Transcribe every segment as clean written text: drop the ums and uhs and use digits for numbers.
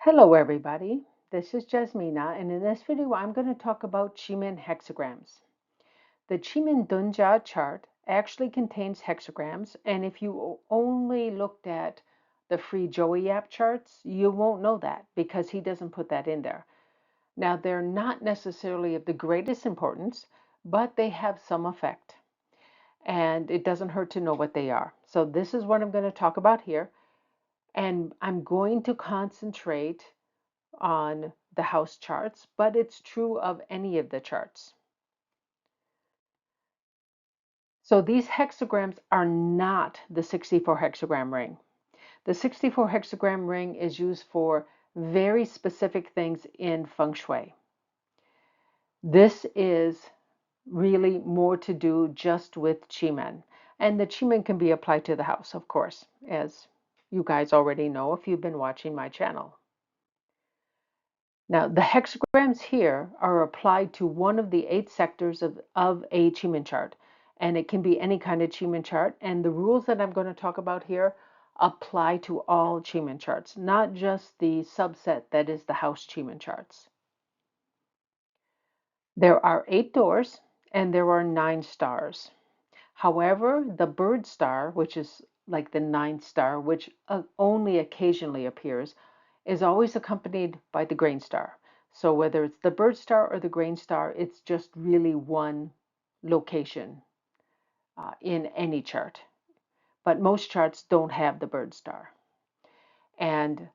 Hello everybody, this is Jasmina, and in this video I'm going to talk about Qi Men Hexagrams. The Qi Men chart actually contains hexagrams, and if you only looked at the free Joey app charts, you won't know that because he doesn't put that in there. Now they're not necessarily of the greatest importance, but they have some effect, and it doesn't hurt to know what they are. So this is what I'm going to talk about here, and I'm going to concentrate on the house charts, but it's true of any of the charts. So these hexagrams are not the 64 hexagram ring. The 64 hexagram ring is used for very specific things in feng shui. This is really more to do just with Qi Men. And the Qi Men can be applied to the house, of course, as you guys already know if you've been watching my channel. Now, the hexagrams here are applied to one of the 8 sectors of a Qi Men chart, and it can be any kind of Qi Men chart. And the rules that I'm going to talk about here apply to all Qi Men charts, not just the subset that is the house Qi Men charts. There are 8 doors and there are 9 stars. However, the bird star, which is like the 9th star, which only occasionally appears, is always accompanied by the grain star. So whether it's the bird star or the grain star, it's just really one location in any chart. But most charts don't have the bird star. And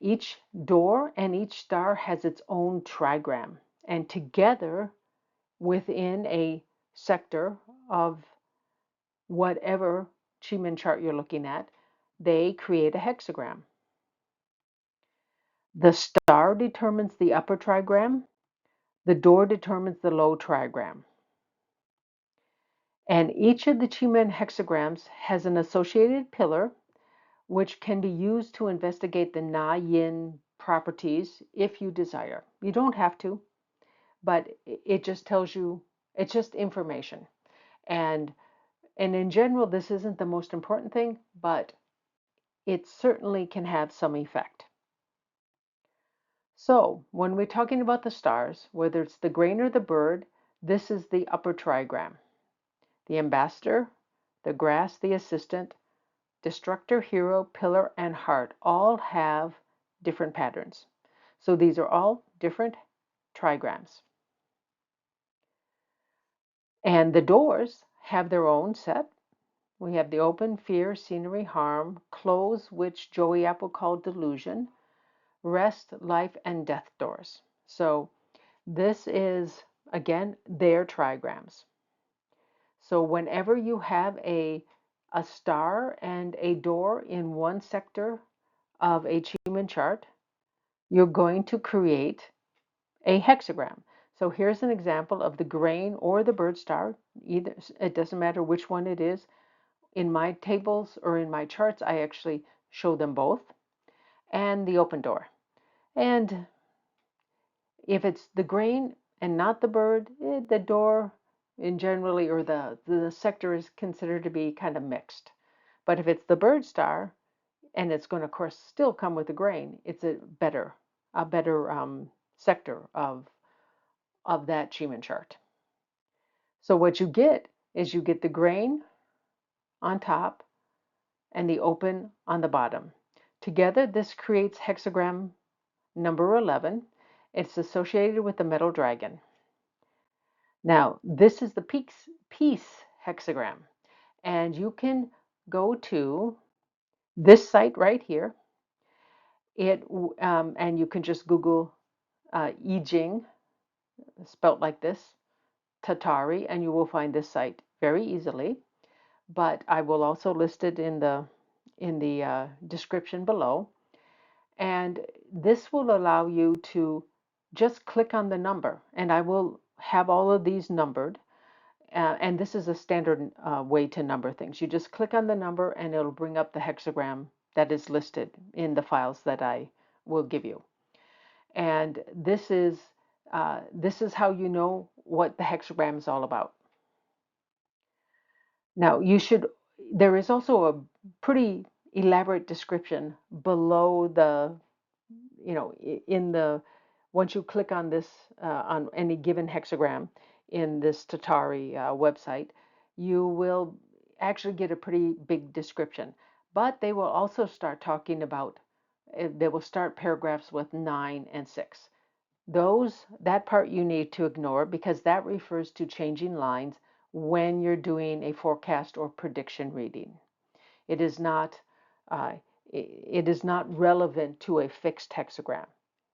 each door and each star has its own trigram. And together, within a sector of whatever Qi Men chart you're looking at, they create a hexagram. The star determines the upper trigram. The door determines the low trigram. And each of the Qi Men hexagrams has an associated pillar, which can be used to investigate the Na Yin properties if you desire. You don't have to, but it just tells you, it's just information. And in general, this isn't the most important thing, but it certainly can have some effect. So when we're talking about the stars, whether it's the grain or the bird, this is the upper trigram. The ambassador, the grass, the assistant, destructor, hero, pillar, and heart all have different patterns. So these are all different trigrams. And the doors have their own set. We have the open, fear, scenery, harm, close, which Joey Apple called delusion, rest, life, and death doors. So this is, again, their trigrams. So whenever you have a star and a door in one sector of a Qi Men chart, you're going to create a hexagram. So here's an example of the grain or the bird star. Either, it doesn't matter which one it is. In my tables or in my charts, I actually show them both. And the open door. And if it's the grain and not the bird, the door in generally, or the sector is considered to be kind of mixed. But if it's the bird star, and it's going to, of course, still come with the grain, it's a better sector of that Qi Men chart. So what you get is you get the grain on top and the open on the bottom. Together, this creates hexagram number 11. It's associated with the metal dragon. Now, this is the peace hexagram, and you can go to this site right here. And you can just Google I Ching, spelt like this, Tatari, and you will find this site very easily. But I will also list it in the description below. And this will allow you to just click on the number, and I will have all of these numbered. And this is a standard way to number things. You just click on the number and it'll bring up the hexagram that is listed in the files that I will give you. And this is how you know what the hexagram is all about. Now, there is also a pretty elaborate description below once you click on this, on any given hexagram in this Tatari website, you will actually get a pretty big description. But they will also start talking about, they will start paragraphs with 9 and 6. That part you need to ignore because that refers to changing lines when you're doing a forecast or prediction reading. It is not uh, it is not relevant to a fixed hexagram.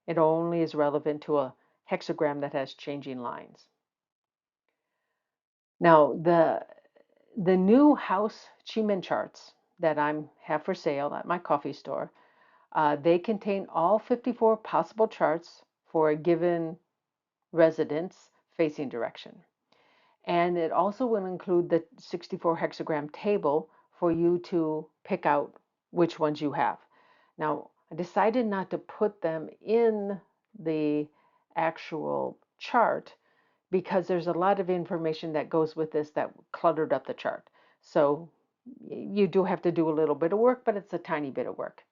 It only is relevant to a hexagram that has changing lines. Now, the new house Qi Men charts that I have for sale at my coffee store, they contain all 54 possible charts for a given residence facing direction. And it also will include the 64 hexagram table for you to pick out which ones you have. Now, I decided not to put them in the actual chart because there's a lot of information that goes with this that cluttered up the chart. So you do have to do a little bit of work, but it's a tiny bit of work.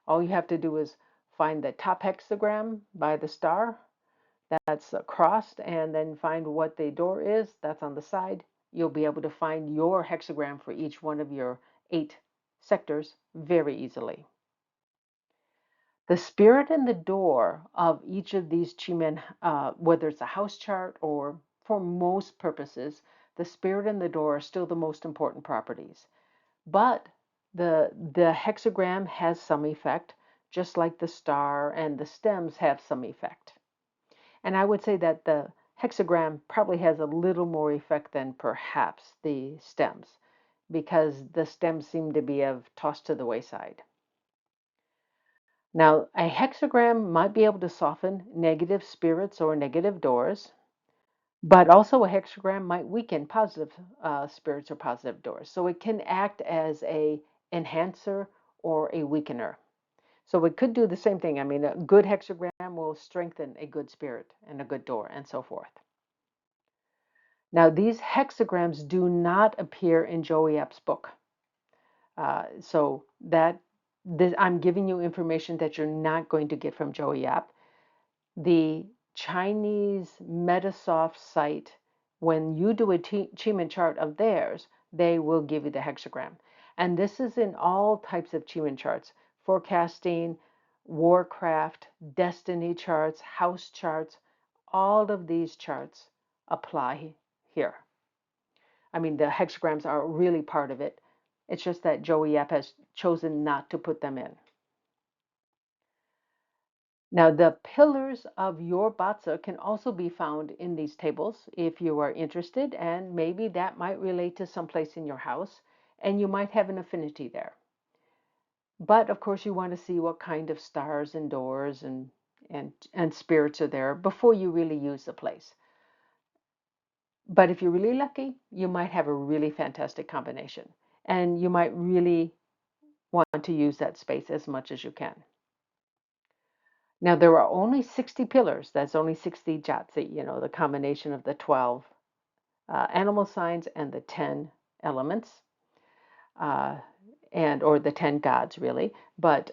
All you have to do is find the top hexagram by the star that's crossed, and then find what the door is that's on the side. You'll be able to find your hexagram for each one of your 8 sectors very easily. The spirit in the door of each of these Qi whether it's a house chart or for most purposes, the spirit in the door are still the most important properties. But the hexagram has some effect, just like the star and the stems have some effect. And I would say that the hexagram probably has a little more effect than perhaps the stems, because the stems seem to be tossed to the wayside. Now, a hexagram might be able to soften negative spirits or negative doors, but also a hexagram might weaken positive spirits or positive doors. So it can act as a enhancer or a weakener. So it could do the same thing. I mean, a good hexagram will strengthen a good spirit and a good door and so forth. Now, these hexagrams do not appear in Joey App's book. So I'm giving you information that you're not going to get from Joey App. The Chinese Metasoft site, when you do a Qi Men chart of theirs, they will give you the hexagram. And this is in all types of Qi Men charts: forecasting, Warcraft, destiny charts, house charts. All of these charts apply here. I mean, the hexagrams are really part of it. It's just that Joey Yap has chosen not to put them in. Now, the pillars of your batsa can also be found in these tables if you are interested, and maybe that might relate to someplace in your house, and you might have an affinity there. But of course, you want to see what kind of stars and doors and spirits are there before you really use the place. But if you're really lucky, you might have a really fantastic combination, and you might really want to use that space as much as you can. Now, there are only 60 pillars. That's only 60 jatsi, the combination of the 12 animal signs and the 10 elements, or the 10 gods, really. But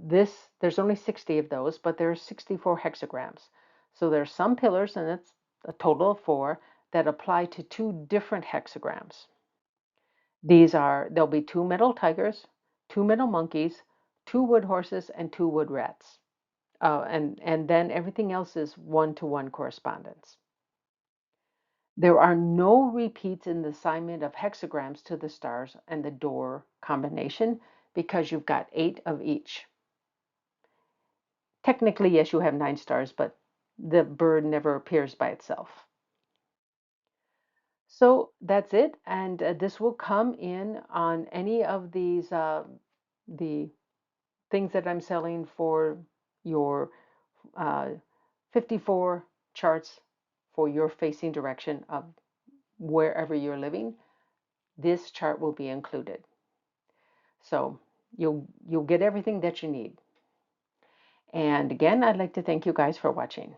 there's only 60 of those, but there are 64 hexagrams. So there are some pillars, and it's a total of 4, that apply to 2 different hexagrams. There'll be 2 metal tigers, 2 metal monkeys, 2 wood horses, and 2 wood rats. And then everything else is 1-to-1 correspondence. There are no repeats in the assignment of hexagrams to the stars and the door combination because you've got 8 of each. Technically, yes, you have 9 stars, but the bird never appears by itself. So that's it, and this will come in on any of these the things that I'm selling for your 54 charts for your facing direction of wherever you're living. This chart will be included. So you'll get everything that you need. And again, I'd like to thank you guys for watching.